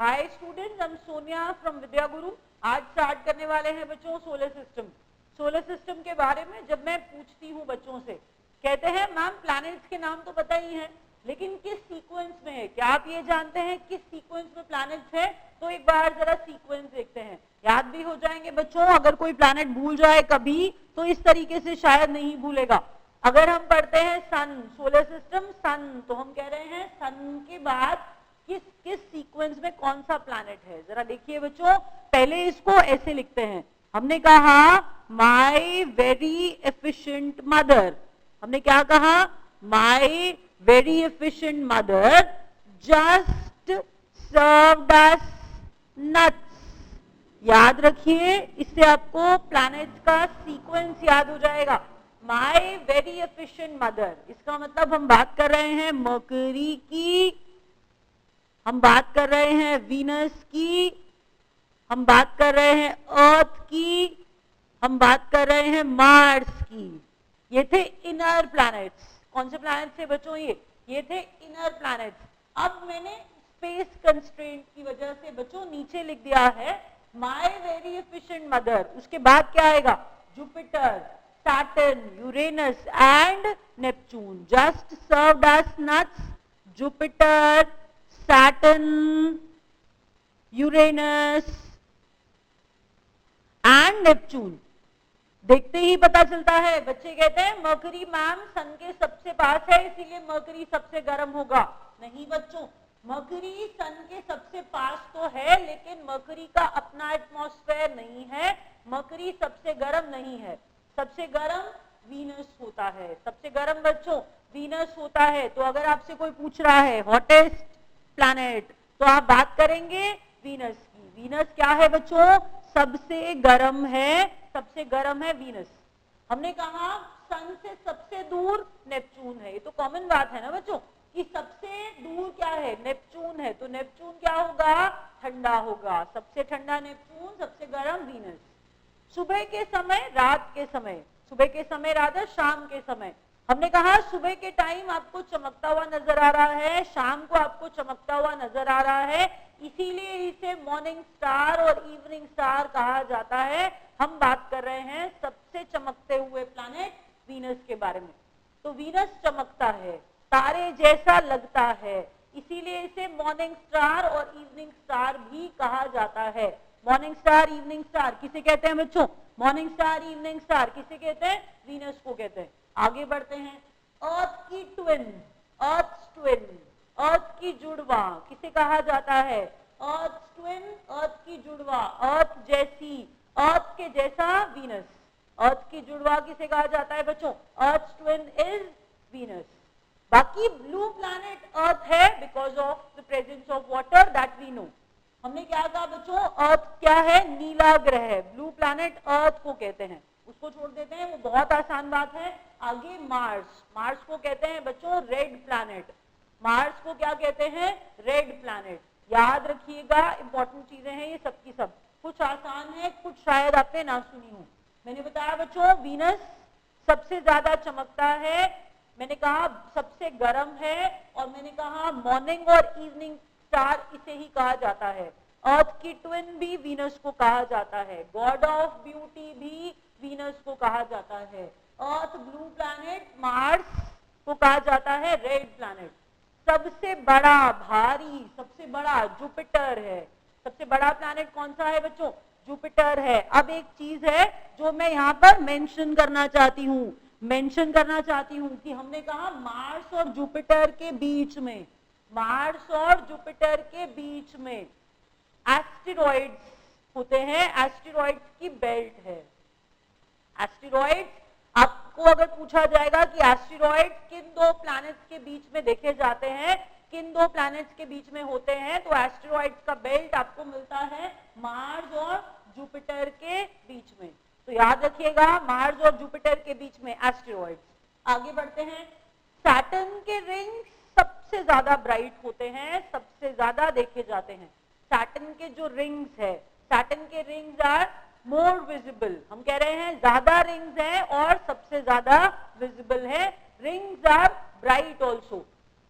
Hi students, हम Sonia from विद्या गुरु। आज start करने वाले हैं बच्चों सोलर सिस्टम। सोलर सिस्टम के बारे में जब मैं पूछती हूँ बच्चों से, कहते हैं मैम प्लैनेट्स के नाम तो पता ही है, लेकिन किस सीक्वेंस में है, क्या आप ये जानते हैं किस सीक्वेंस में प्लैनेट्स है? तो एक बार जरा सीक्वेंस देखते हैं, याद भी हो जाएंगे बच्चों। अगर कोई प्लैनेट भूल जाए कभी तो इस तरीके से शायद नहीं भूलेगा। अगर हम पढ़ते हैं सन, सोलर सिस्टम सन, तो हम कह रहे हैं सन के बाद किस किस सीक्वेंस में कौन सा प्लैनेट है। जरा देखिए बच्चों, पहले इसको ऐसे लिखते हैं। हमने कहा माई वेरी एफिशिएंट मदर। हमने क्या कहा? My very efficient mother just served us nuts. याद रखिए, इससे आपको प्लैनेट्स का सीक्वेंस याद हो जाएगा। माई वेरी एफिशिएंट मदर, इसका मतलब हम बात कर रहे हैं मर्करी की, हम बात कर रहे हैं वीनस की, हम बात कर रहे हैं अर्थ की, हम बात कर रहे हैं मार्स की। ये थे इनर प्लैनेट्स। कौन से प्लैनेट्स थे बच्चों? ये थे इनर प्लैनेट्स। अब मैंने स्पेस कंस्ट्रेंट की वजह से बच्चों नीचे लिख दिया है माय वेरी एफिशिएंट मदर। उसके बाद क्या आएगा? Jupiter, Saturn, Uranus and Neptune just served us nuts. Jupiter, Saturn, Uranus and Neptune। देखते ही पता चलता है, बच्चे कहते हैं मर्करी मैम सन के सबसे पास है इसीलिए मर्करी सबसे गर्म होगा। नहीं बच्चों, मर्करी सन के सबसे पास तो है लेकिन मर्करी का अपना एटमॉस्फेयर नहीं है। मर्करी सबसे गर्म नहीं है, सबसे गर्म वीनस होता है। सबसे गर्म बच्चों वीनस होता है। तो अगर आपसे कोई पूछ रहा है हॉटेस्ट प्लैनेट, तो आप बात करेंगे वीनस की। वीनस क्या है बच्चों? सबसे गर्म है, सबसे गर्म है वीनस। हमने कहा सन से सबसे दूर नेपच्यून है। ये तो कॉमन बात है ना बच्चों कि सबसे दूर क्या है? नेपच्यून है। तो नेपच्यून क्या होगा? ठंडा होगा। सबसे ठंडा नेपच्यून, सबसे गर्म वीनस। सुबह के समय, रात के समय, सुबह के समय रात है, शाम के समय। हमने कहा सुबह के टाइम आपको चमकता हुआ नजर आ रहा है, शाम को आपको चमकता हुआ नजर आ रहा है, इसीलिए इसे मॉर्निंग स्टार और इवनिंग स्टार कहा जाता है। हम बात कर रहे हैं सबसे चमकते हुए प्लैनेट वीनस के बारे में। तो वीनस चमकता है, तारे जैसा लगता है, इसीलिए इसे मॉर्निंग स्टार और इवनिंग स्टार भी कहा जाता है। मॉर्निंग स्टार, इवनिंग स्टार किसे कहते हैं बच्चों? मॉर्निंग स्टार, इवनिंग स्टार किसे कहते हैं? वीनस को कहते हैं। आगे बढ़ते हैं। अर्थ की ट्विन, अर्थ ट्विन, अर्थ की जुड़वा किसे कहा जाता है? अर्थ ट्विन, अर्थ की जुड़वा, अर्थ जैसी, अर्थ के जैसा वीनस। अर्थ की जुड़वा किसे कहा जाता है बच्चों? Earth twin is Venus. बाकी ब्लू प्लैनेट अर्थ है because of the presence of water that we know. हमने क्या कहा बच्चों? अर्थ क्या है? नीला ग्रह है। ब्लू प्लैनेट अर्थ को कहते हैं, उसको छोड़ देते हैं, वो बहुत आसान बात है। आगे मार्स, मार्स को कहते हैं बच्चों रेड प्लैनेट। मार्स को क्या कहते हैं? Red planet. याद रखिएगा, इंपॉर्टेंट चीजें हैं ये सब की सब। कुछ आसान है, कुछ शायद आपने ना सुनी हो। मैंने बताया बच्चों वीनस सबसे ज्यादा चमकता है, मैंने कहा सबसे गर्म है, और मैंने कहा मॉर्निंग और इवनिंग स्टार इसे ही कहा जाता है। अर्थ की ट्विन भी वीनस को कहा जाता है। गॉड ऑफ ब्यूटी भी वीनस को कहा जाता है। अर्थ ब्लू प्लैनेट, मार्स को कहा जाता है रेड प्लैनेट। सबसे बड़ा, भारी, सबसे बड़ा जुपिटर है। सबसे बड़ा प्लैनेट कौन सा है बच्चों? जुपिटर है। अब एक चीज है जो मैं यहाँ पर मेंशन करना चाहती हूँ, मेंशन करना चाहती हूँ कि हमने कहा मार्स और जुपिटर के बीच में, मार्स और जुपिटर के बीच में एस्टेरॉइड्स होते हैं। एस्टेरॉइड्स की बेल्ट है। एस्टेरॉइड्स, आपको अगर पूछा जाएगा कि एस्टेरॉइड्स किन दो प्लैनेट्स के बीच में देखे जाते हैं, किन दो प्लैनेट्स के बीच में होते हैं, तो एस्टेरॉइड्स का बेल्ट आपको मिलता है मार्स और जुपिटर के बीच में। तो याद रखिएगा मार्स और जुपिटर के बीच में एस्टेरॉइड्स। आगे बढ़ते हैं। सैटर्न के रिंग्स सबसे ज्यादा ब्राइट होते हैं, सबसे ज्यादा देखे जाते हैं। सैटर्न के जो रिंग्स है, सैटर्न के रिंग्स आर मोर विजिबल। हम कह रहे हैं ज्यादा रिंग्स हैं और सबसे ज्यादा विजिबल है। Rings are bright also.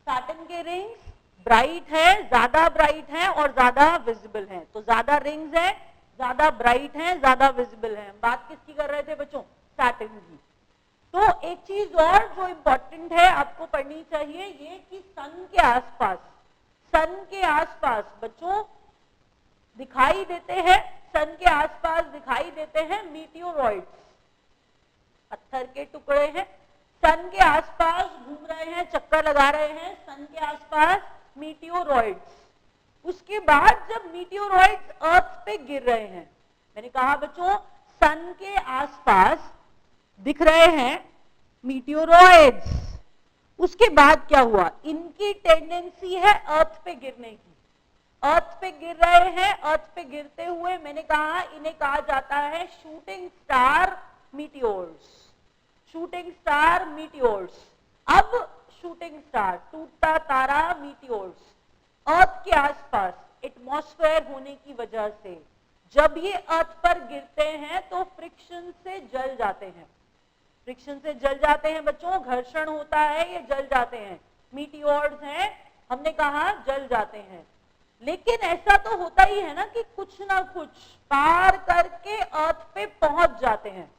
Saturn के रिंग्स ब्राइट है, ज्यादा ब्राइट है और ज्यादा विजिबल है। तो ज्यादा रिंग्स है, ज्यादा ब्राइट है, ज्यादा विजिबल है। बात किसकी कर रहे थे बच्चों? सैटर्न की। तो एक चीज और जो इंपॉर्टेंट है आपको पढ़नी चाहिए, ये कि सन के आसपास बच्चों दिखाई देते हैं, सन के आसपास दिखाई देते हैं मीटियोरॉइड्स, पत्थर के टुकड़े हैं, सन के आसपास घूम रहे हैं, चक्कर लगा रहे हैं, सन के आसपास मीटियोरॉइड्स। उसके बाद जब मीटियोरॉइड्स अर्थ पे गिर रहे हैं, मैंने कहा बच्चों सन के आसपास दिख रहे हैं मीटियोरॉइड्स, उसके बाद क्या हुआ? इनकी टेंडेंसी है अर्थ पे गिरने की। अर्थ पे गिर रहे हैं, अर्थ पे गिरते हुए मैंने कहा इन्हें कहा जाता है shooting star meteors. Shooting star meteors. अब शूटिंग स्टार, टूटता तारा, मीटियोर्स अर्थ के आसपास एटमॉस्फेयर होने की वजह से जब ये अर्थ पर गिरते हैं तो फ्रिक्शन से जल जाते हैं। फ्रिक्शन से जल जाते हैं बच्चों, घर्षण होता है, ये जल जाते हैं। मीटियोर्स हैं, हमने कहा जल जाते हैं। लेकिन ऐसा तो होता ही है ना कि कुछ ना कुछ पार करके अर्थ पे पहुंच जाते हैं।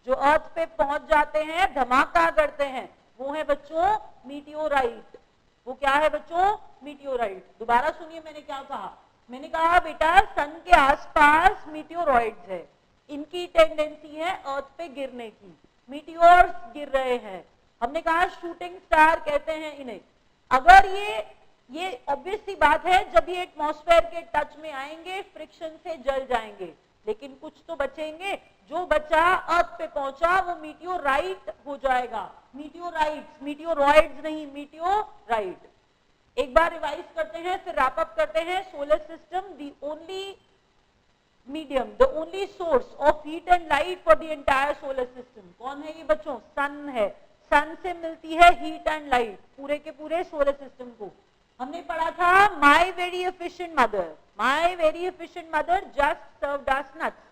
जो अर्थ पे पहुंच जाते हैं, धमाका करते हैं, वो है बच्चों मीटियोराइट। वो क्या है बच्चों? मीटियोराइट। दोबारा सुनिए मैंने क्या कहा। मैंने कहा बेटा सन के आसपास मीटियोरॉइड्स है, इनकी टेंडेंसी है अर्थ पे गिरने की। मीटियोर्स गिर रहे हैं, हमने कहा शूटिंग स्टार कहते हैं इन्हें। अगर ये ऑब्वियस सी बात है, जब ये एटमॉस्फेयर के टच में आएंगे फ्रिक्शन से जल जाएंगे, लेकिन कुछ तो बचेंगे। जो बचा अर्थ पे पहुंचा वो मीटियोराइट हो जाएगा। मीटियोराइट्स, मीटियोरॉइड्स नहीं, मीटियोराइट। एक बार रिवाइज करते हैं, फिर रैप अप करते हैं। Solar system the only medium, the only source of heat and light for the entire solar system. कौन है ये बच्चों? सन है। सन से मिलती है हीट एंड लाइट पूरे के पूरे सोलर सिस्टम को। हमने पढ़ा था my very efficient mother, my very efficient mother just served us nuts.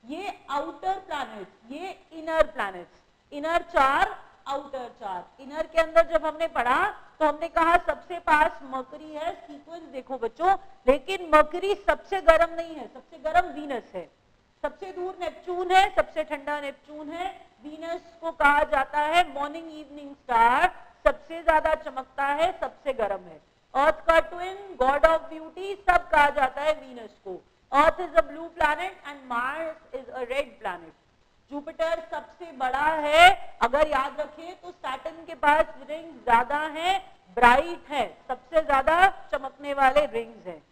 ये आउटर प्लैनेट्स, ये inner planets. Inner 4, outer 4। Inner के अंदर जब हमने पढ़ा तो हमने कहा सबसे पास मरकरी है। सीक्वेंस देखो बच्चों, लेकिन मरकरी सबसे गर्म नहीं है, सबसे गर्म वीनस है। सबसे दूर नेपच्यून है, सबसे ठंडा नेपच्यून है। वीनस को कहा जाता है मॉर्निंग इवनिंग स्टार, सबसे ज्यादा चमकता है, सबसे गर्म है। अर्थ का ट्विन, गॉड ऑफ ब्यूटी, सब कहा जाता है वीनस को। Earth is a blue planet and Mars is a red planet. Jupiter सबसे बड़ा है, अगर याद रखें तो सैटर्न के पास रिंग्स ज्यादा हैं, ब्राइट है, सबसे ज्यादा चमकने वाले रिंग्स हैं।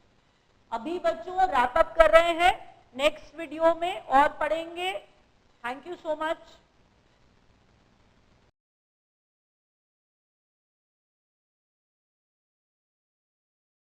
अभी बच्चों रैप अप कर रहे हैं, नेक्स्ट वीडियो में और पढ़ेंगे। Thank you so much.